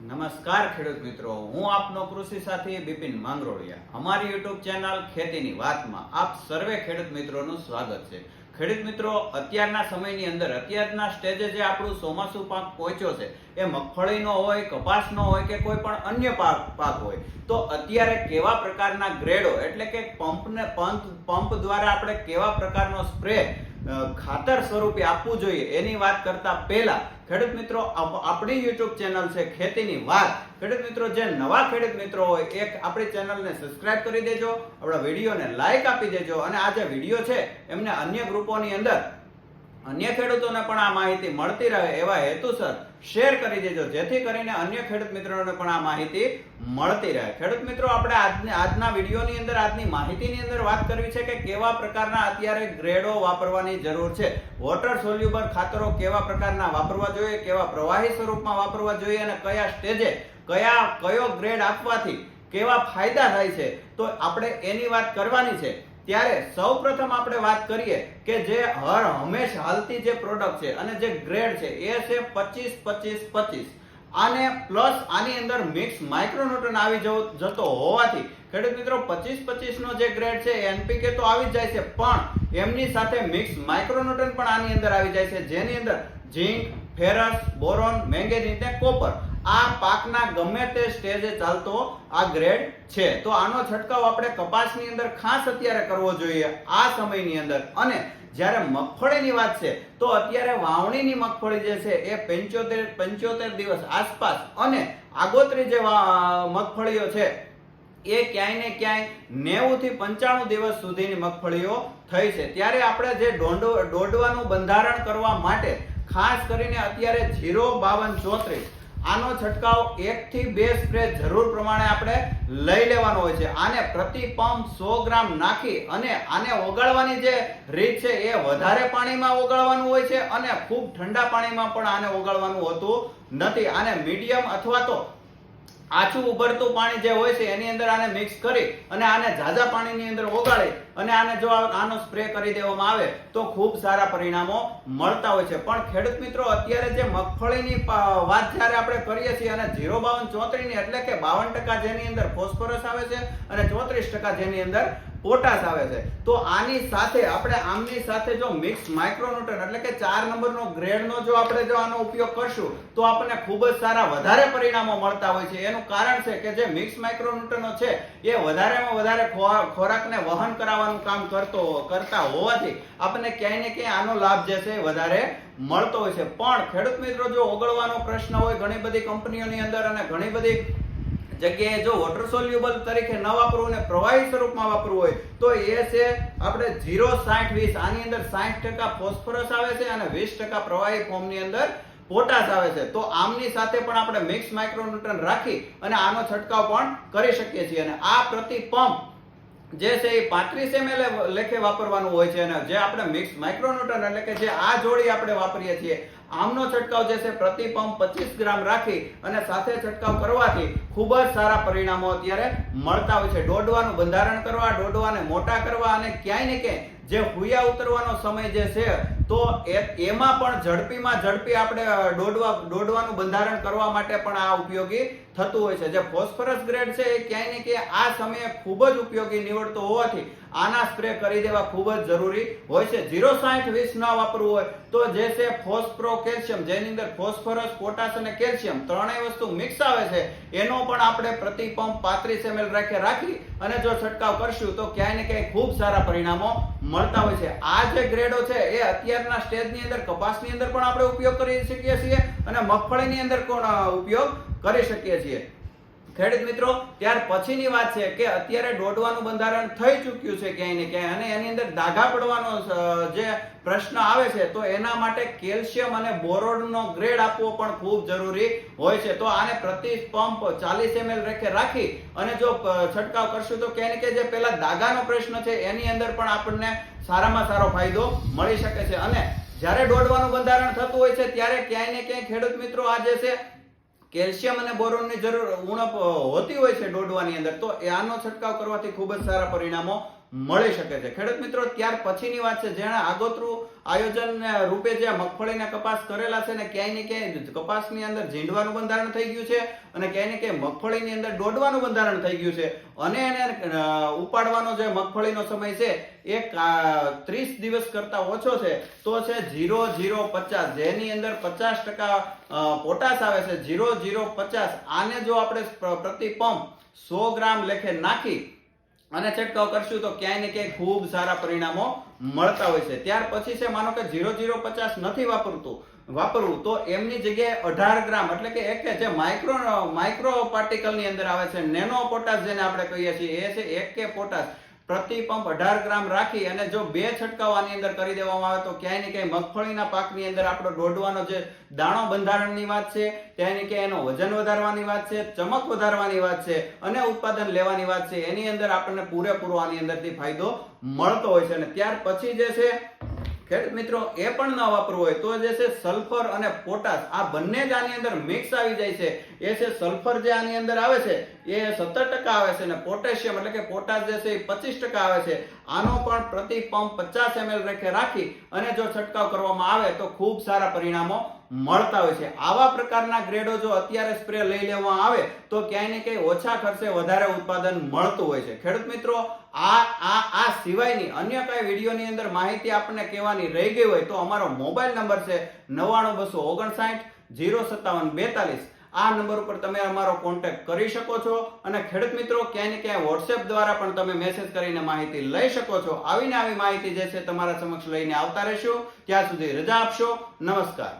નમસ્કાર ખેડૂત મિત્રો, હું આપનો કૃષિ સાથી બિપિન માંગરોળિયા. અમારી યુટ્યુબ ચેનલ ખેતીની વાતમાં આપ સર્વે ખેડૂત મિત્રોનું સ્વાગત છે. ખેડૂત મિત્રો, અત્યારના સમયની અંદર અત્યારના સ્ટેજે જે આપણું ચોમાસું પાક પહોંચ્યો છે એ મગફળીનો હોય, કપાસનો હોય કે કોઈ પણ અન્ય પાક હોય, તો અત્યારે કેવા પ્રકારના ગ્રેડો એટલે કે પંપ દ્વારા આપણે કેવા પ્રકારનો સ્પ્રે ખાતર સ્વરૂપે આપવું જોઈએ એની વાત કરતા પહેલા ખેડૂત મિત્રો, આપણી યુટ્યુબ ચેનલ છે ખેતીની વાત. ખેડૂત મિત્રો, જે નવા ખેડૂત મિત્રો હોય એક આપણી ચેનલને સબસ્ક્રાઇબ કરી દેજો, આપણા વિડીયોને લાઈક આપી દેજો અને આ જે વિડીયો છે એમને અન્ય ગ્રુપોની અંદર અન્ય ખેડૂતોને પણ આ માહિતી મળતી રહે એવા હેતુસર શેર કરી દેજો, જેથી કરીને અન્ય ખેડૂત મિત્રોને પણ આ માહિતી મળતી રહે. ખેડૂત મિત્રો, આપણે આજના વિડીયોની અંદર આજની માહિતીની અંદર વાત કરવી છે કે કેવા પ્રકારના અત્યારે ગ્રેડો વાપરવાની જરૂર છે. વોટર સોલ્યુબલ ખાતરો કેવા પ્રકારના વાપરવા જોઈએ, કેવા પ્રવાહી સ્વરૂપમાં વાપરવા જોઈએ અને કયા સ્ટેજે કયો ગ્રેડ આપવાથી કેવા ફાયદા થાય છે, તો આપણે એની વાત કરવાની છે. ત્યારે સૌપ્રથમ આપણે વાત કરીએ કે જે હંમેશા હાલતી જે પ્રોડક્ટ છે અને જે ગ્રેડ છે એ છે 25-25-25. આને પ્લસ આની અંદર મિક્સ માઇક્રોન્યુટ્રન આવી જતો હોવાથી ખેડૂત મિત્રો 25-25 નો જે ગ્રેડ છે એનપીકે તો આવી જાય છે, પણ એમની સાથે મિક્સ માઇક્રોન્યુટ્રન પણ આની અંદર આવી જાય છે, જેની અંદર ઝીંક, ફેરસ, બોરોન, મેંગેનીઝ ને કોપર આ પાકના ગમે તે સ્ટેજે ચાલતો આ ગ્રેડ છે. તો આનો છંટકાવ આપણે કપાસની અંદર ખાસ અત્યારે કરવો જોઈએ આ સમયની અંદર. અને જ્યારે મગફળીની વાત છે તો અત્યારે વાવણીની મગફળી જે છે એ 75 દિવસ આસપાસ અને આગોતરી જે મગફળીઓ છે એ ક્યાંય ને ક્યાંય 90 થી 95 દિવસ સુધીની મગફળીઓ થઈ છે. ત્યારે આપણે જે ડોડવાનું બંધારણ કરવા માટે ખાસ કરીને અત્યારે 05234 આનો છંટકાવ 1 થી 2 સ્પ્રે જરૂર પ્રમાણે આપણે લઈ લેવાનો હોય છે. આને પ્રતિ પંપ 100 ગ્રામ નાખી અને આને ઓગાળવાની જે રીત છે એ વધારે પાણીમાં ઓગાળવાનું હોય છે અને ખૂબ ઠંડા પાણીમાં પણ આને ઓગાળવાનું હોતું નથી. આને મીડિયમ અથવા તો આછું ઉભરતું પાણી જે હોય છે એની અંદર આને મિક્સ કરી અને આને ઝાઝા પાણીની અંદર ઓગાળી અને આને જો આનો સ્પ્રે કરી દેવામાં આવે તો ખૂબ સારા પરિણામો મળતા હોય છે. પણ ખેડૂત મિત્રો, અત્યારે જે મગફળીની વાત જ્યારે આપણે કરીએ છીએ અને 05234 ની એટલે કે 52% જેની અંદર ફોસ્ફરસ આવે છે અને 34% જેની અંદર પોટાશ આવે છે, તો આની સાથે આપણે આમની સાથે જો મિક્સ માઇક્રોન્યુટ્રન એટલે કે 4 નંબરનો ગ્રેડનો જો આપણે જો આનો ઉપયોગ કરશું તો આપણને ખૂબ જ સારા વધારે પરિણામો મળતા હોય છે. એનું કારણ છે કે જે મિક્સ માઇક્રોન્યુટ્રનો છે એ વધારેમાં વધારે ખોરાકને વહન કરાવવાનું કામ કરતા હોવાથી આપણને ક્યાંય ને ક્યાંય આનો લાભ જે છે વધારે મળતો હોય છે. પણ ખેડૂત મિત્રો, જો ઓગળવાનો પ્રશ્ન હોય ઘણી બધી કંપનીઓની અંદર અને ઘણી બધી જગ્યાએ જો વોટર સોલ્યુબલ તરીકે ન વાપરવું અને પ્રવાહી સ્વરૂપમાં વાપરવું હોય તો એ છે આપણે 0-60-20. આની અંદર 60% ફોસ્ફરસ આવે છે અને 20% પ્રવાહી ફોર્મની અંદર પોટાશ આવે છે. તો આમની સાથે પણ આપણે મિક્સ માઇક્રોન્યુટ્રન રાખી અને આનો છંટકાવ પણ કરી શકીએ છીએ. અને આ પ્રતિ પંપ જે છે એ 35 ml લેખે વાપરવાનું હોય છે. અને જે આપણે મિક્સ માઇક્રોન્યુટ્રન એટલે કે જે આ જોડી આપણે વાપરીએ છીએ આમનો છંટકાવ જે છે પ્રતિ પંપ 25 ગ્રામ રાખી અને સાથે છંટકાવ કરવાથી ખૂબ જ સારા પરિણામો અત્યારે મળતા હોય છે. ડોડવાનું બંધારણ કરવા, ડોડવાને મોટા કરવા અને ક્યાંય ને ક્યાંય જે હુયા ઉતરવાનો સમય જે છે તો એમાં પણ ઝડપીમાં ઝડપી આપણે ડોડવાનું બંધારણ કરવા માટે પણ આ ઉપયોગી થતું હોય છે. જે ફોસ્ફરસ ગ્રેડ છે એ ક્યાંય ને ક્યાંય આ સમયે ખૂબ જ ઉપયોગી નીવડતો હોવાથી આના સ્પ્રે કરી દેવા ખૂબ જ જરૂરી હોય છે. 0-60-20 ના વાપરવું હોય તો જે છે ફોસ્ફરો કેલ્શિયમ જેની અંદર ફોસ્ફરસ, પોટાશ અને કેલ્શિયમ ત્રણેય વસ્તુ મિક્સ આવે છે એનો પણ આપણે પ્રતિ પંપ 35 ml રાખી અને જો છંટકાવ કરશું તો ક્યાંય ને ક્યાંય ખૂબ સારા પરિણામો મળતા હોય છે. આ જે ગ્રેડો છે એ અત્યારના સ્ટેજની અંદર કપાસની અંદર પણ આપણે ઉપયોગ કરી શકીએ છીએ અને મગફળીની અંદર પણ ઉપયોગ કરી શકીએ છીએ. ખેડૂત મિત્રો, ત્યાર પછીની વાત છે કે અત્યારે ડોડવાનું બંધારણ થઈ ચૂક્યું છે ક્યાંય ને ક્યાંય અને એની અંદર દાગા પડવાનો જે પ્રશ્ન આવે છે તો એના માટે કેલ્શિયમ અને બોરોનનો ગ્રેડ આપવો પણ ખૂબ જરૂરી હોય છે. તો આને પ્રતિ પંપ 40 ml રાખી અને જો છંટકાવ કરશું તો ક્યાંય ને ક્યાંય જે પેલા દાગાનો પ્રશ્ન છે એની અંદર પણ આપણને સારામાં સારો ફાયદો મળી શકે છે. અને જ્યારે ડોડવાનું બંધારણ થતું હોય છે ત્યારે ક્યાંય ને ક્યાંય ખેડૂત મિત્રો આ જે છે કેલ્શિયમ અને બોરોનની જરૂર ઉણપ હોતી હોય છે ડોડવાની અંદર, તો આનો છંટકાવ કરવાથી ખૂબ જ સારા પરિણામો મળી શકે છે. ખેડૂત મિત્રો, ત્યાર પછીની વાત છે, જેણે આગોતરું આયોજન રૂપે જે મગફળીના કપાસ કરેલા છે ને ક્યાંય ને ક્યાંય કપાસની અંદર ઝીંડવાનું બંધારણ થઈ ગયું છે અને ક્યાંય ને ક્યાંય મગફળીની અંદર દોડવાનું બંધારણ થઈ ગયું છે અને એને ઉપાડવાનો જે મગફળીનો સમય છે એ 30 દિવસ કરતા ઓછો છે, તો છે 0050, જેની અંદર 50% પોટાશ આવે છે. 0050 આને જો આપણે પ્રતિ પંપ 100 ગ્રામ લેખે નાખી અને છંટકાવ કરશું તો ક્યાંય ને ક્યાંય ખૂબ સારા પરિણામો મળતા હોય છે. ત્યાર પછી છે, માનો કે 0050 નથી વાપરવું તો એમની જગ્યાએ 18 ગ્રામ એટલે કે એક જે માઇક્રો પાર્ટિકલ ની અંદર આવે છે, નેનો પોટાશ જેને આપણે કહીએ છીએ, એ છે 1 કે પોટાશ પ્રતિ પંપ 18 ગ્રામ રાખી અને જો 2 છંટકાવ આની અંદર કરી દેવામાં આવે તો ક્યાંય ને ક્યાંય મગફળીના પાકની અંદર આપણો દોડવાનો જે દાણો બંધારણની વાત છે, ક્યાંય ને ક્યાંય એનો વજન વધારવાની વાત છે, ચમક વધારવાની વાત છે અને ઉત્પાદન લેવાની વાત છે, એની અંદર આપણને પૂરેપૂરો આની અંદરથી ફાયદો મળતો હોય છે. અને ત્યાર પછી જે છે ખેડૂત મિત્રો, એ પણ ન વાપરવું હોય તો જે છે સલ્ફર અને પોટાશ આ બંને જ આની અંદર મિક્સ આવી જાય છે. એ છે સલ્ફર જે આની અંદર આવે છે એ 17% આવે છે અને પોટેશિયમ એટલે કે પોટાશ જે છે એ 25% આવે છે. આનો પણ પ્રતિ પંપ 50 ml રેખે રાખી અને જો છંટકાવ કરવામાં આવે તો ખૂબ સારા પરિણામો મળતા હોય છે. આવા પ્રકારના ગ્રેડો જો અત્યારે સ્પ્રે લઈ લેવામાં આવે તો ક્યાંય ને ક્યાંય ઓછા ખર્ચે વધારે ઉત્પાદન મળતું હોય છે. ખેડૂત મિત્રો, આ સિવાયની અન્ય કઈ વિડીયોની અંદર માહિતી આપણને કહેવાની રહી ગઈ હોય તો અમારો મોબાઈલ નંબર છે 99259 05742. આ નંબર ઉપર તમે અમારો કોન્ટેક્ટ કરી શકો છો અને ખેડૂત મિત્રો, ક્યાંય ને ક્યાંય વોટ્સએપ દ્વારા પણ તમે મેસેજ કરીને માહિતી લઈ શકો છો. આવી માહિતી જે છે તમારા સમક્ષ લઈને આવતા રહેશું. ત્યાં સુધી રજા આપશો. નમસ્કાર.